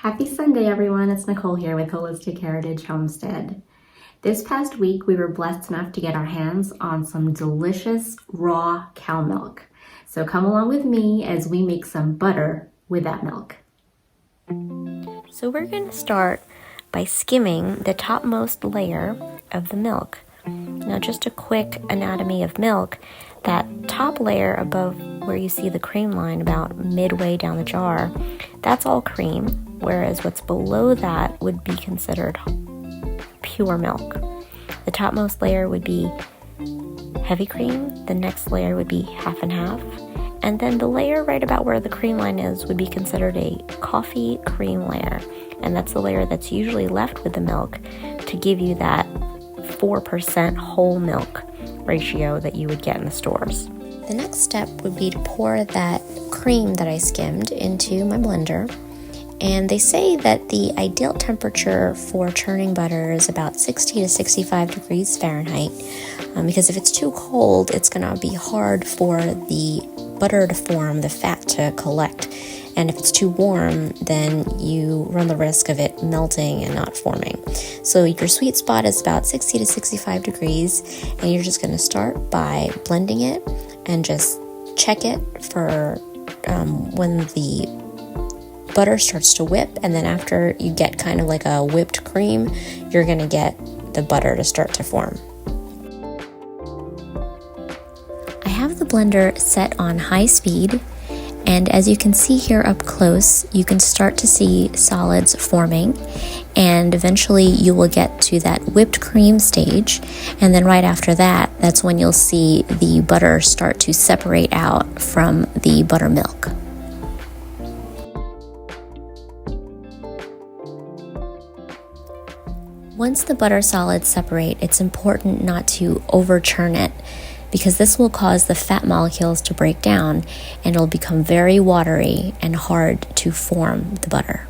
Happy Sunday, everyone. It's Nicole here with Holistic Heritage Homestead. This past week, we were blessed enough to get our hands on some delicious raw cow milk. So come along with me as we make some butter with that milk. So we're going to start by skimming the topmost layer of the milk. Now, just a quick anatomy of milk. That top layer above where you see the cream line about midway down the jar, that's all cream, whereas what's below that would be considered pure milk. The topmost layer would be heavy cream, the next layer would be half and half, and then the layer right about where the cream line is would be considered a coffee cream layer, and that's the layer that's usually left with the milk to give you that 4% whole milk ratio that you would get in the stores. The next step would be to pour that cream that I skimmed into my blender. And they say that the ideal temperature for churning butter is about 60 to 65 degrees Fahrenheit, because if it's too cold, it's going to be hard for the butter to form, the fat to collect. And if it's too warm, then you run the risk of it melting and not forming. So your sweet spot is about 60 to 65 degrees, and you're just going to start by blending it and just check it for when the butter starts to whip, and then after you get kind of like a whipped cream, you're going to get the butter to start to form. I have the blender set on high speed, and as you can see here up close, you can start to see solids forming, and eventually you will get to that whipped cream stage, and then right after that, that's when you'll see the butter start to separate out from the buttermilk. Once the butter solids separate, it's important not to over churn it, because this will cause the fat molecules to break down and it'll become very watery and hard to form the butter.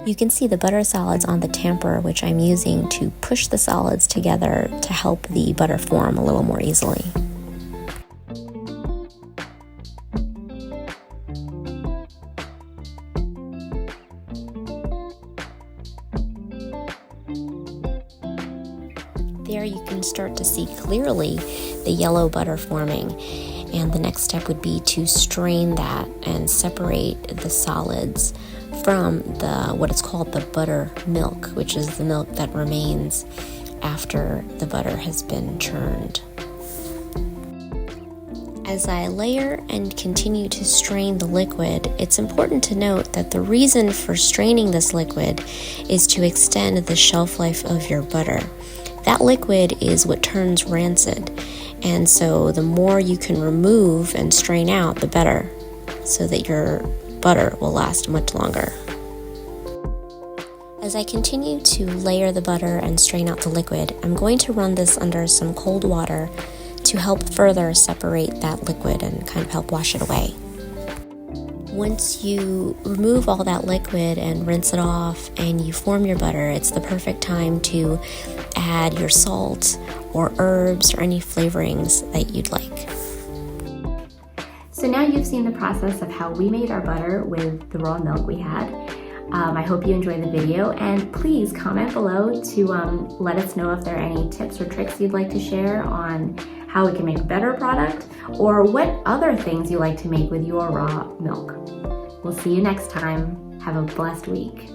You can see the butter solids on the tamper, which I'm using to push the solids together to help the butter form a little more easily. There you can start to see clearly the yellow butter forming, and the next step would be to strain that and separate the solids from what is called the buttermilk, which is the milk that remains after the butter has been churned. As I layer and continue to strain the liquid, it's important to note that the reason for straining this liquid is to extend the shelf life of your butter. That liquid is what turns rancid, and so the more you can remove and strain out, the better, so that your butter will last much longer. As I continue to layer the butter and strain out the liquid, I'm going to run this under some cold water to help further separate that liquid and kind of help wash it away. Once you remove all that liquid and rinse it off and you form your butter, it's the perfect time to add your salt or herbs or any flavorings that you'd like. So now you've seen the process of how we made our butter with the raw milk we had. I hope you enjoyed the video, and please comment below to let us know if there are any tips or tricks you'd like to share on how we can make a better product, or what other things you like to make with your raw milk. We'll see you next time. Have a blessed week.